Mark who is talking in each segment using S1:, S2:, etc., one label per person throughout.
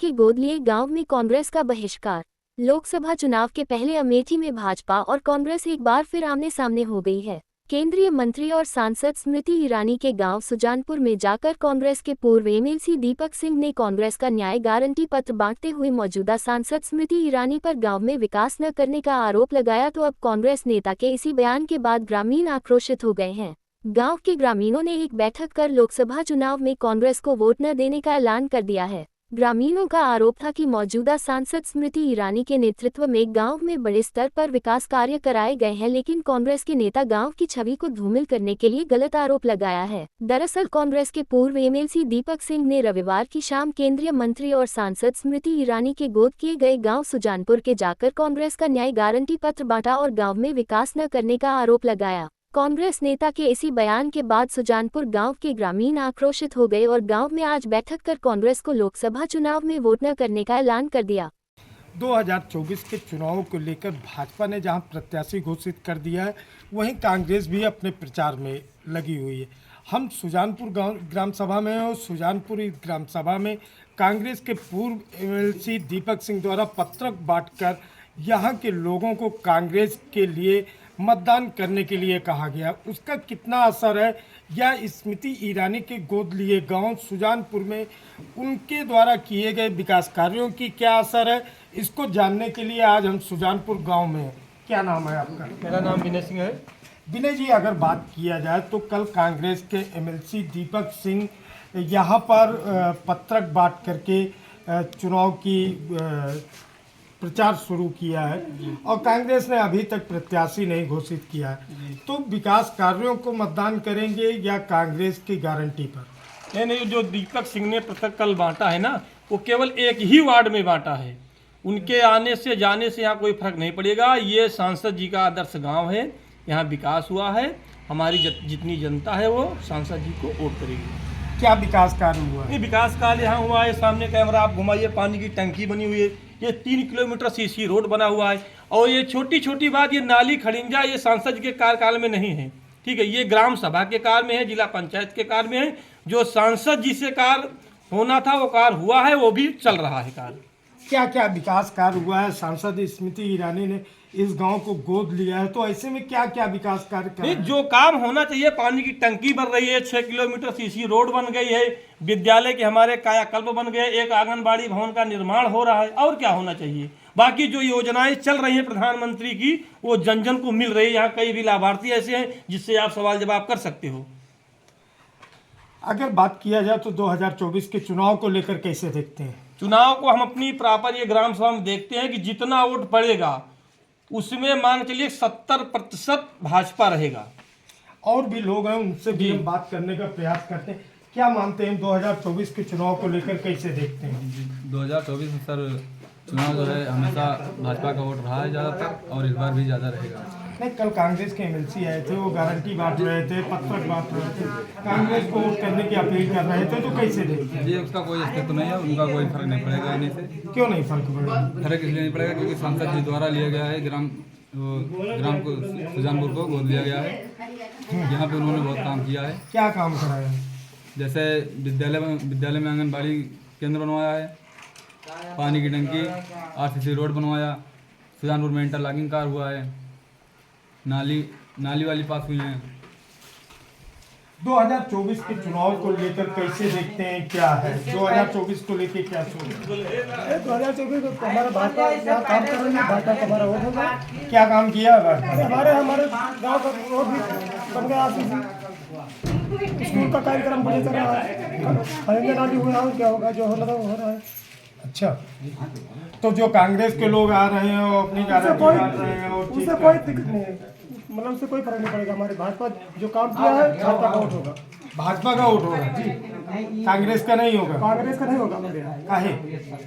S1: के गोद लिए गांव में कांग्रेस का बहिष्कार। लोकसभा चुनाव के पहले अमेठी में भाजपा और कांग्रेस एक बार फिर आमने सामने हो गई है। केंद्रीय मंत्री और सांसद स्मृति ईरानी के गांव सुजानपुर में जाकर कांग्रेस के पूर्व एमएलसी दीपक सिंह ने कांग्रेस का न्याय गारंटी पत्र बांटते हुए मौजूदा सांसद स्मृति ईरानी पर गांव में विकास न करने का आरोप लगाया। तो अब कांग्रेस नेता के इसी बयान के बाद ग्रामीण आक्रोशित हो गए हैं। गांव के ग्रामीणों ने एक बैठक कर लोकसभा चुनाव में कांग्रेस को वोट न देने का ऐलान कर दिया है। ग्रामीणों का आरोप था कि मौजूदा सांसद स्मृति ईरानी के नेतृत्व में गांव में बड़े स्तर पर विकास कार्य कराए गए हैं, लेकिन कांग्रेस के नेता गांव की छवि को धूमिल करने के लिए गलत आरोप लगाया है। दरअसल कांग्रेस के पूर्व एमएलसी दीपक सिंह ने रविवार की शाम केंद्रीय मंत्री और सांसद स्मृति ईरानी के गोद किए गए गांव सुजानपुर के जाकर कांग्रेस का न्याय गारंटी पत्र बांटा और गाँव में विकास न करने का आरोप लगाया। कांग्रेस नेता के इसी बयान के बाद सुजानपुर गांव के ग्रामीण आक्रोशित हो गए और गांव में आज बैठक कर कांग्रेस को लोकसभा चुनाव में वोट न करने का ऐलान कर दिया।
S2: 2024 के चुनाव को लेकर भाजपा ने जहां प्रत्याशी घोषित कर दिया है, वहीं कांग्रेस भी अपने प्रचार में लगी हुई है। हम सुजानपुर ग्राम सभा में हैं और सुजानपुर ग्राम सभा में कांग्रेस के पूर्व एमएलसी दीपक सिंह द्वारा पत्रक बांटकर यहाँ के लोगों को कांग्रेस के लिए मतदान करने के लिए कहा गया। उसका कितना असर है या स्मृति ईरानी के गोद लिए गांव सुजानपुर में उनके द्वारा किए गए विकास कार्यों की क्या असर है, इसको जानने के लिए आज हम सुजानपुर गांव में हैं। क्या नाम है आपका?
S3: मेरा नाम विनय सिंह है।
S2: विनय जी, अगर बात किया जाए तो कल कांग्रेस के एमएलसी दीपक सिंह यहाँ पर पत्रक बांट करके चुनाव की प्रचार शुरू किया है और कांग्रेस ने अभी तक प्रत्याशी नहीं घोषित किया है, तो विकास कार्यों को मतदान करेंगे या कांग्रेस की गारंटी पर?
S3: नहीं, जो दीपक सिंह ने पत्रक कल बांटा है ना, वो केवल एक ही वार्ड में बांटा है। उनके आने से जाने से यहाँ कोई फर्क नहीं पड़ेगा। ये सांसद जी का आदर्श गांव है, यहाँ विकास हुआ है। हमारी जितनी जनता है वो सांसद जी को वोट करेगी।
S2: क्या विकास कार्य हुआ है?
S3: विकास कार्य यहाँ हुआ है, सामने कैमरा आप घुमाइए, पानी की टंकी बनी हुई है, ये 3 किलोमीटर सीसी रोड बना हुआ है। और ये छोटी छोटी बात, ये नाली खड़िंजा ये सांसद के कार्यकाल में नहीं है, ठीक है, ये ग्राम सभा के कार्य में है, जिला पंचायत के कार्य में है। जो सांसद जी से कार्य होना था वो कार्य हुआ है, वो भी चल रहा है कार्य।
S2: क्या क्या विकास कार्य हुआ है? सांसद स्मृति ईरानी ने इस गांव को गोद लिया है, तो ऐसे में क्या क्या विकास कार्य कर रहे हैं?
S3: जो काम होना चाहिए, पानी की टंकी बन रही है, 6 किलोमीटर सीसी रोड बन गई है, विद्यालय के हमारे कायाकल्प बन गए, एक आंगनबाड़ी भवन का निर्माण हो रहा है, और क्या होना चाहिए? बाकी जो योजनाएं चल रही हैं प्रधानमंत्री की, वो जन जन को मिल रही है। यहाँ कई भी लाभार्थी ऐसे हैं जिससे आप सवाल जवाब कर सकते हो।
S2: अगर बात किया जाए तो 2024 के चुनाव को लेकर कैसे देखते हैं?
S3: चुनाव को हम अपनी प्रॉपर ये ग्राम सभा में देखते हैं कि जितना वोट पड़ेगा उसमें मान चलिए 70% भाजपा रहेगा।
S2: और भी लोग हैं, उनसे भी हम बात करने का प्रयास करते हैं। क्या मानते हैं 2024 के चुनाव को लेकर कैसे देखते हैं?
S4: 2024 में सर चुनाव जो है हमेशा भाजपा का वोट रहा है ज़्यादातर, और इस बार भी ज़्यादा रहेगा।
S2: नहीं, कल कांग्रेस के एमएलसी आए थे, वो गारंटी बांट रहे थे, पत्रक बांट रहे थे, कांग्रेस को वोट करने की अपील कर रहे थे, तो कैसे देखते हैं?
S4: जी, उसका कोई अस्तित्व नहीं है, उनका कोई फर्क नहीं पड़ेगा आने से।
S2: क्यों नहीं फर्क पड़ेगा?
S4: फर्क इसलिए नहीं पड़ेगा क्योंकि सांसद जी द्वारा लिया गया है, ग्राम को सुजानपुर को गोद लिया गया है। यहाँ पे उन्होंने बहुत काम किया है।
S2: क्या काम कराया है?
S4: जैसे विद्यालय में आंगनबाड़ी केंद्र बनवाया है, पानी की टंकी, आरसीसी रोड बनवाया, सुजानपुर में इंटरलॉकिंग कार हुआ है, नाली वाली पास हुई है।
S2: 2024 के चुनाव को लेकर कैसे देखते हैं? क्या है 2024 को लेकर क्या सोच?
S5: 2024 को हमारा भाजपा यहाँ काम कर रही है, भाजपा का हमारा वोट होगा।
S2: क्या काम किया है?
S5: हमारे गांव का रोड भी बन गया, स्कूल का कार्यक्रम बढ़िया चल रहा है, नाली हुआ है, क्या होगा, जो होना था वो हो रहा है।
S2: अच्छा, तो जो कांग्रेस के लोग आ रहे हैं वो अपनी गारंटी बांट रहे हैं और
S5: उससे कोई दिक्कत नहीं है, मतलब उससे कोई फर्क नहीं पड़ेगा। हमारे भाजपा जो काम किया है, भाजपा का वोट होगा।
S2: भाजपा का वोट होगा जी, कांग्रेस का नहीं होगा?
S5: कांग्रेस का नहीं होगा हमारे यहाँ।
S2: काहे?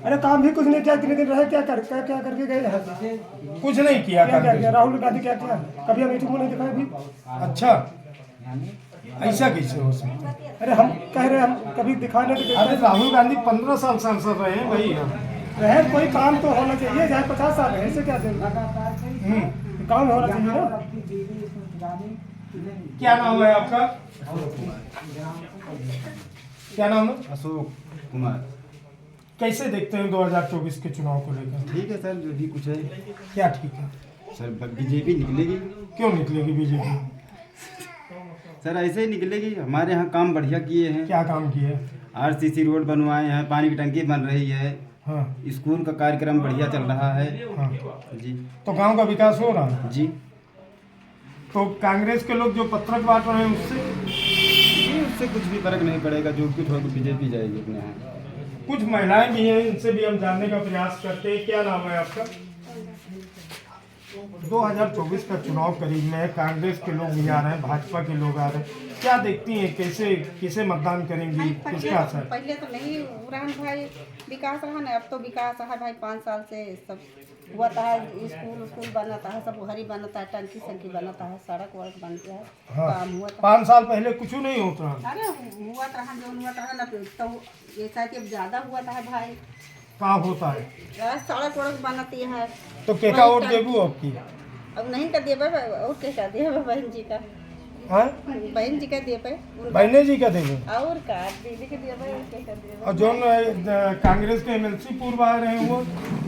S5: अरे काम भी कुछ नहीं किया, कितने दिन रहे, क्या करके गए हैं?
S2: कुछ नहीं किया।
S5: क्या किया? राहुल गांधी क्या किया? कभी हम मीटिंग में नहीं दिखाया भी।
S2: अच्छा, ऐसा कैसे हो सकता है?
S5: अरे हम कह रहे हैं, हम कभी दिखाने के।
S2: अरे राहुल गांधी 15 साल सांसद रहे हैं भाई।
S5: रहे कोई काम तो होना चाहिए, चाहे 50 साल है, ऐसे क्या काम होना चाहिए ना।
S2: क्या नाम है आपका? क्या नाम है?
S6: अशोक कुमार।
S2: कैसे देखते हैं 2024 के चुनाव को लेकर?
S6: ठीक है सर, जो भी कुछ है
S2: क्या ठीक है?
S6: सर, बीजेपी निकलेगी।
S2: क्यों निकलेगी बीजेपी?
S6: सर ऐसे ही निकलेगी, हमारे यहाँ काम बढ़िया किए हैं।
S2: क्या काम किए?
S6: आरसीसी रोड बनवाए हैं, पानी की टंकी बन रही है,
S2: हाँ
S6: स्कूल का कार्यक्रम बढ़िया चल रहा है।
S2: हाँ।
S6: जी
S2: तो गांव का विकास हो रहा है।
S6: जी
S2: तो कांग्रेस के लोग जो पत्रक बांट रहे हैं उससे
S6: जी, उससे कुछ भी फर्क नहीं पड़ेगा, जो कुछ होगा बीजेपी जाएगी अपने यहाँ।
S2: कुछ महिलाएं भी हैं, इनसे भी हम जानने का प्रयास करते हैं। क्या नाम है आपका? 2024 का चुनाव करीब में है, कांग्रेस के लोग भी आ रहे हैं, भाजपा के लोग आ रहे हैं, क्या देखती हैं, कैसे किसे मतदान करेंगी, किसका असर?
S7: पहले तो नहीं रहा भाई विकास रहा ना, अब तो विकास रहा भाई। 5 साल से सब हुआ था, स्कूल बनता है, सब हरी बनता है, टंकी संकी बनता है, सड़क वड़क बनता है।
S2: हाँ।
S7: काम हुआ था
S2: 5 साल पहले कुछ नहीं होता।
S7: अरे हुआ था जो हुआ था ना, तो ये शायद अब ज्यादा हुआ था भाई।
S2: कहाँ होता है?
S7: सड़क वड़क बनती है
S2: तो केका वोट देबू आपकी?
S7: अब नहीं कर दिए भाई, और क्या कर दिया बहन जी का,
S2: हाँ
S7: बहन जी का दिए भाई,
S2: बहने जी का देबू
S7: और का दीदी के दिए भाई, और क्या कर दिए
S2: और जो कांग्रेस के एमएलसी पूर्व आ रहे हैं वो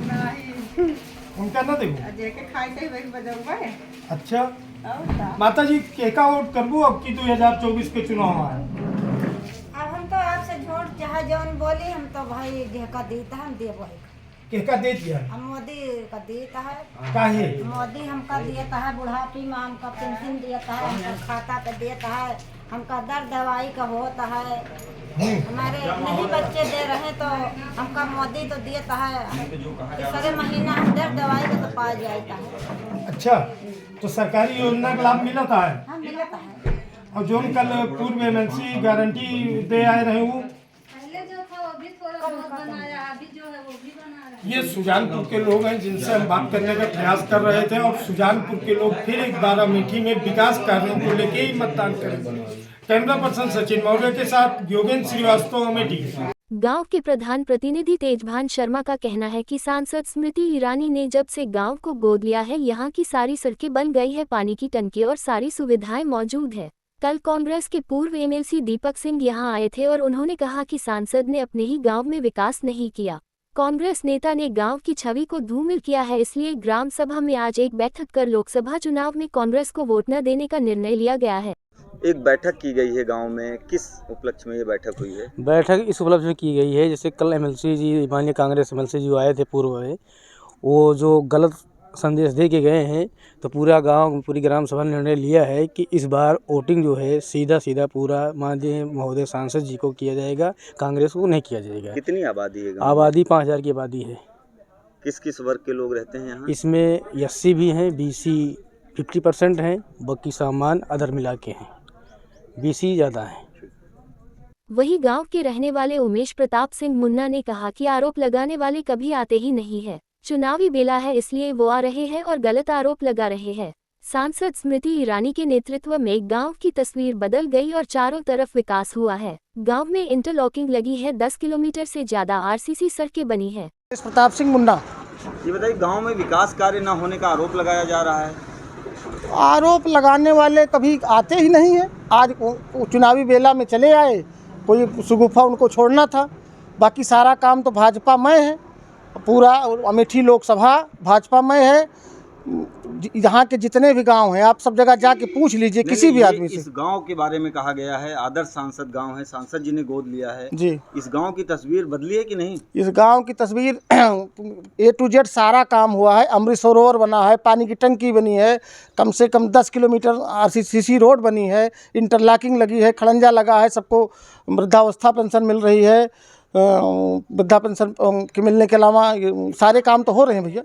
S7: नहीं
S2: उनका ना देबू?
S7: जेके खाई थे वही बजाऊ भाई।
S2: अच्छा
S7: और का
S2: माता जी केका वोट करबू अब की 2024 के चुनाव आए?
S8: अब हम तो आपसे झूठ जहाँ जौन बोली, हम तो भाई जेका देता हम दे भाई,
S2: केका दे दिया
S8: हम मोदी का देता है।
S2: काहे?
S8: मोदी हमका देता है, बुढ़ापी में हमका पेंशन देता है, हमका खाता पे देता है, हमका दर्द दवाई का होता है। हमारे नहीं बच्चे दे रहे तो हमका मोदी तो देता है, सारे महीना हम दर्द दवाई का तो पा जाता है।
S2: अच्छा तो सरकारी योजना का लाभ मिला था है?
S8: हाँ मिलता है।
S2: और जो कल पूर्व एमएलसी गारंटी दे आए रहे वो
S8: पहले जो था वो भी थोड़ा बहुत बनाया, अभी जो है वो भी बना रहा है।
S2: ये सुजानपुर के लोग हैं जिनसे हम बात करने का प्रयास कर रहे थे, और सुजानपुर के लोग फिर एक बार अमेठी में विकास कार्यों को लेके ही मतदान करेंगे। कैमरा पर्सन सचिन मौर्य के साथ योगेंद्र श्रीवास्तव, अमेठी।
S1: गांव के प्रधान प्रतिनिधि तेजभान शर्मा का कहना है कि सांसद स्मृति ईरानी ने जब से गांव को गोद लिया है, यहां की सारी सड़कें बन गई है, पानी की टंकी और सारी सुविधाएं मौजूद है। कल कांग्रेस के पूर्व एमएलसी दीपक सिंह यहां आए थे और उन्होंने कहा कि सांसद ने अपने ही गांव में विकास नहीं किया। कांग्रेस नेता ने गांव की छवि को धूमिल किया है, इसलिए ग्राम सभा में आज एक बैठक कर लोकसभा चुनाव में कांग्रेस को वोट न देने का निर्णय लिया गया है।
S9: एक बैठक की गई है गांव में, किस उपलक्ष्य में ये बैठक हुई है?
S10: बैठक इस उपलक्ष्य में की गई है, जैसे कल एमएलसी जी, माननीय कांग्रेस एमएलसी जी आए थे पूर्व में, वो जो गलत संदेश दे के गए हैं, तो पूरा गांव, पूरी ग्राम सभा ने निर्णय लिया है कि इस बार वोटिंग जो है सीधा सीधा पूरा माननीय महोदय सांसद जी को किया जाएगा, कांग्रेस को नहीं किया जाएगा।
S9: कितनी आबादी है गांव में?
S10: आबादी 5000 की आबादी है।
S9: किस किस वर्ग के लोग रहते हैं यहाँ?
S10: इसमें एससी भी हैं, बीसी 50% हैं, बाकी सामान अदर मिला के हैं, बीसी ज़्यादा है।
S1: वहीं गांव के रहने वाले उमेश प्रताप सिंह मुन्ना ने कहा कि आरोप लगाने वाले कभी आते ही नहीं है, चुनावी बेला है इसलिए वो आ रहे हैं और गलत आरोप लगा रहे हैं। सांसद स्मृति ईरानी के नेतृत्व में गांव की तस्वीर बदल गई और चारों तरफ विकास हुआ है। गांव में इंटरलॉकिंग लगी है, 10 किलोमीटर से ज्यादा आरसीसी सड़कें बनी है।
S5: प्रताप सिंह मुन्ना।
S9: ये बताइए, गांव में विकास कार्य न होने का आरोप लगाया जा रहा है।
S5: आरोप लगाने वाले कभी आते ही नहीं है। आज चुनावी बेला में चले आए, कोई सुगुफा उनको छोड़ना था, बाकी सारा काम तो भाजपा में है, पूरा अमेठी लोकसभा भाजपा में है। यहाँ के जितने भी गांव हैं, आप सब जगह जाके पूछ लीजिए किसी भी आदमी से।
S9: इस गांव के बारे में कहा गया है आदर्श सांसद गांव है, सांसद जी ने गोद लिया है
S5: जी।
S9: इस गांव की तस्वीर बदली है कि नहीं?
S5: इस गांव की तस्वीर A to Z सारा काम हुआ है। अमृत सरोवर बना है, पानी की टंकी बनी है, कम से कम 10 किलोमीटर आरसीसी रोड बनी है, इंटरलॉकिंग लगी है, खड़ंजा लगा है, सबको वृद्धावस्था पेंशन मिल रही है, वृद्धा पेंशन के मिलने के अलावा सारे काम तो हो रहे हैं भैया।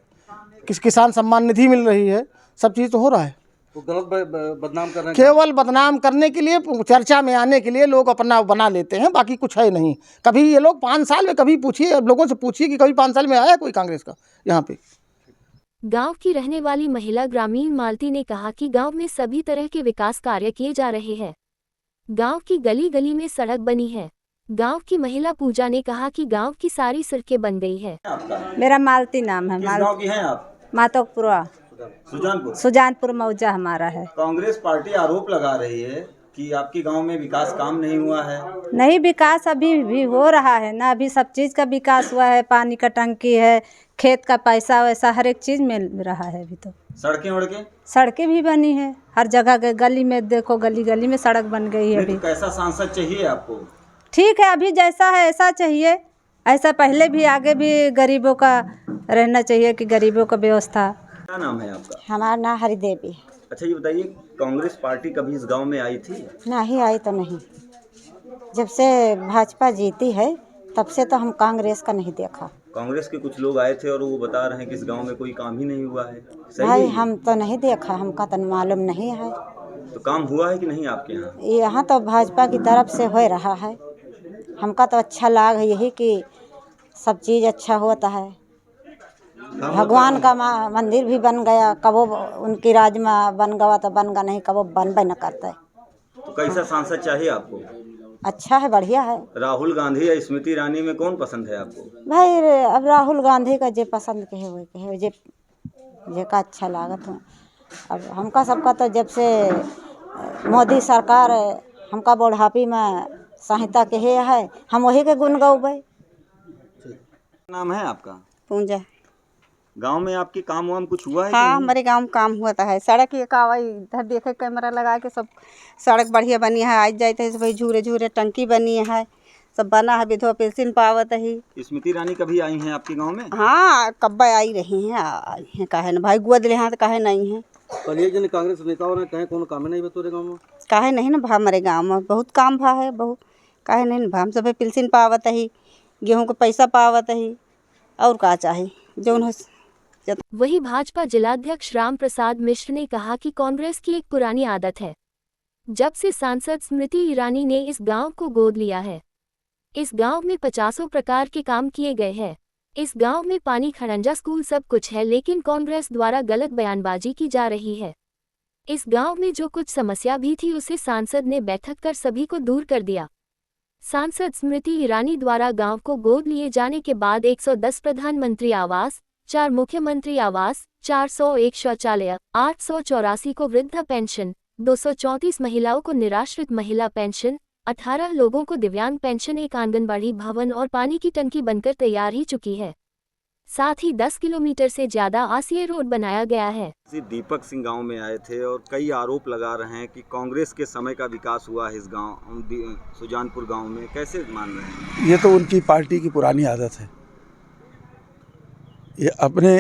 S5: किसान सम्मान निधि मिल रही है, सब चीज़ तो हो रहा है।
S9: तो गलत बदनाम कर रहे हैं?
S5: केवल बदनाम करने के लिए, चर्चा में आने के लिए लोग अपना बना लेते हैं, बाकी कुछ है नहीं। कभी ये लोग 5 साल में, कभी पूछिए लोगों से, पूछिए कि कभी 5 साल में आया कोई कांग्रेस का यहाँ पे।
S1: गांव की रहने वाली महिला ग्रामीण मालती ने कहा कि गांव में सभी तरह के विकास कार्य किए जा रहे हैं। गांव की गली गली में सड़क बनी है। गांव की महिला पूजा ने कहा कि गांव की सारी सड़कें बन गई है।
S11: मेरा मालती नाम है।
S9: किस गांव की हैं आप?
S11: मातोकपुरा,
S9: सुजानपुर।
S11: सुजानपुर मौजा हमारा है।
S9: कांग्रेस पार्टी आरोप लगा रही है कि आपके गांव में विकास काम नहीं हुआ है?
S11: नहीं, विकास अभी भी हो रहा है ना, अभी सब चीज़ का विकास हुआ है, पानी का टंकी है, खेत का पैसा वैसा हर एक चीज़ मिल रहा है अभी तो। सड़कें भी बनी है, हर जगह के गली में देखो, गली गली में सड़क बन गई है अभी।
S9: तो कैसा सांसद चाहिए आपको?
S11: ठीक है, अभी जैसा है ऐसा चाहिए, ऐसा पहले भी आगे भी गरीबों का रहना चाहिए कि गरीबों का व्यवस्था।
S9: क्या नाम है आपका?
S8: हमारा नाम हरिदेवी।
S9: अच्छा ये बताइए, कांग्रेस पार्टी कभी इस गांव में आई थी?
S8: नहीं आई तो नहीं, जब से भाजपा जीती है तब से तो हम कांग्रेस का नहीं देखा।
S9: कांग्रेस के कुछ लोग आए थे और वो बता रहे हैं कि इस गांव में कोई काम ही नहीं हुआ है। सही
S8: भाई
S9: है?
S8: हम तो नहीं देखा, हमका तो मालूम नहीं है।
S9: तो काम हुआ है कि नहीं आपके यहाँ?
S8: यहाँ तो भाजपा की तरफ से हो रहा है, हमका तो अच्छा लाग है यही कि सब चीज़ अच्छा होता है। भगवान का मंदिर भी बन गया, कबो उनकी राज में बन गया तो बन गया, नहीं कबो बनबे न करता है।
S9: तो कैसा सांसद चाहिए आपको?
S8: अच्छा है, बढ़िया है।
S9: राहुल गांधी या स्मृति ईरानी में कौन पसंद है आपको?
S8: भाई अब राहुल गांधी का जे पसंद के है वो जे का अच्छा लागत हो। अब हमका सबका तो जब से मोदी सरकार हमका बुढ़ापी में सहायता के है, हम वही के गुण गौबे।
S9: नाम है आपका?
S7: पूंजा।
S9: गांव में आपके काम वाम कुछ हुआ है?
S7: हाँ, हमारे गांव में काम हुआ है। सड़क ये का इधर देखे कैमरा लगा के सब सड़क बढ़िया बनी है, आज जाते है भाई, झूरे झूरे टंकी बनी है, सब बना है, विधवा पेंशन पावत है।
S9: स्मृति ईरानी कभी आई हैं आपके गांव में?
S7: हाँ, कब्बा आई रही हैं, काहे न भाई गोद ले हाथ काहे नहीं है।
S10: कल कांग्रेस नेताओं ने कहे कोनो काम नहीं बतोरे गाँव में,
S7: काहे नहीं ना भा, हमारे गाँव में बहुत काम भा है, बहुत काहे नहीं भा, हम सब पेंशन पावत है, गेहूँ का पैसा पावत है, और का चाहे जो।
S1: वही भाजपा जिलाध्यक्ष राम प्रसाद मिश्र ने कहा कि कांग्रेस की एक पुरानी आदत है, जब से सांसद स्मृति ईरानी ने इस गांव को गोद लिया है, इस गांव में 50 प्रकार के काम किए गए हैं। इस गांव में पानी, खड़ंजा, स्कूल सब कुछ है, लेकिन कांग्रेस द्वारा गलत बयानबाजी की जा रही है। इस गांव में जो कुछ समस्या भी थी उसे सांसद ने बैठक कर सभी को दूर कर दिया। सांसद स्मृति ईरानी द्वारा गांव को गोद लिए जाने के बाद 110 प्रधानमंत्री आवास, 4 मुख्यमंत्री आवास, 401 शौचालय, 884 को वृद्धा पेंशन, 234 महिलाओं को निराश्रित महिला पेंशन, 18 लोगों को दिव्यांग पेंशन, एक आंगनबाड़ी भवन और पानी की टंकी बनकर तैयार ही चुकी है। साथ ही 10 किलोमीटर से ज्यादा आसीय रोड बनाया गया है।
S9: दीपक सिंह गांव में आए थे और कई आरोप लगा रहे हैं कि कांग्रेस के समय का विकास हुआ है इस गांव सुजानपुर गांव में, कैसे मान रहे हैं?
S12: ये तो उनकी पार्टी की पुरानी आदत है। ये अपने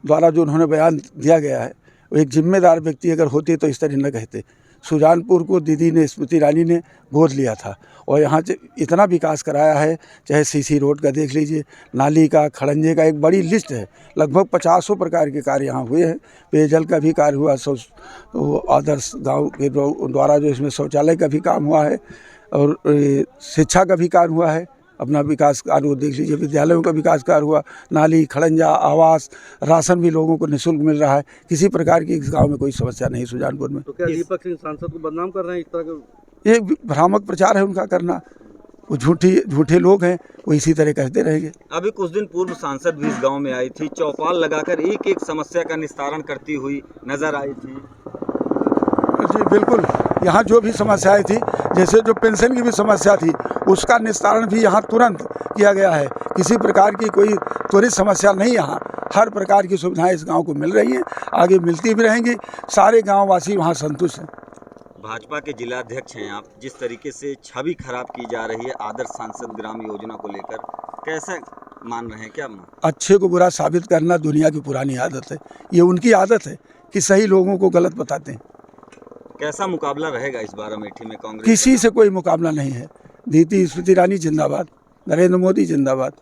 S12: द्वारा जो उन्होंने बयान दिया गया है, वो एक जिम्मेदार व्यक्ति अगर होते तो इस तरह न कहते। सुजानपुर को दीदी ने, स्मृति ईरानी ने गोद लिया था और यहाँ से इतना विकास कराया है, चाहे सीसी रोड का देख लीजिए, नाली का, खड़ंजे का, एक बड़ी लिस्ट है। लगभग 50 प्रकार के कार्य यहाँ हुए हैं। पेयजल का भी कार्य हुआ, आदर्श गांव के द्वारा जो इसमें शौचालय का भी काम हुआ है और शिक्षा का भी कार्य हुआ है। अपना विकास कार्य वो देख लीजिए, विद्यालयों का विकास कार्य हुआ, नाली, खड़ंजा, आवास, राशन भी लोगों को निःशुल्क मिल रहा है। किसी प्रकार की इस गांव में कोई समस्या नहीं सुजानपुर में।
S10: तो क्या दीपक सिंह सांसद को बदनाम कर रहे हैं इस तरह के?
S12: ये भ्रामक प्रचार है उनका करना, वो झूठे लोग हैं, वो इसी तरह कहते रहेंगे।
S9: अभी कुछ दिन पूर्व सांसद भी इस गाँव में आई थी, चौपाल लगाकर एक एक समस्या का निस्तारण करती हुई नजर आई थी।
S12: जी बिल्कुल, यहाँ जो भी समस्याएं थी, जैसे जो पेंशन की भी समस्या थी, उसका निस्तारण भी यहाँ तुरंत किया गया है। किसी प्रकार की कोई त्वरित समस्या नहीं, यहाँ हर प्रकार की सुविधाएं इस गांव को मिल रही हैं, आगे मिलती भी रहेंगी। सारे गांववासी वहाँ संतुष्ट हैं।
S9: भाजपा के जिलाध्यक्ष हैं आप, जिस तरीके से छवि खराब की जा रही है आदर्श सांसद ग्राम योजना को लेकर, कैसे मान रहे हैं? क्या
S12: अच्छे को बुरा साबित करना दुनिया की पुरानी आदत है। ये उनकी आदत है कि सही लोगों को गलत बताते हैं।
S9: कैसा मुकाबला रहेगा इस बार अमेठी में कांग्रेस?
S12: किसी से कोई मुकाबला नहीं है। दीदी स्मृति ईरानी जिंदाबाद, नरेंद्र मोदी जिंदाबाद।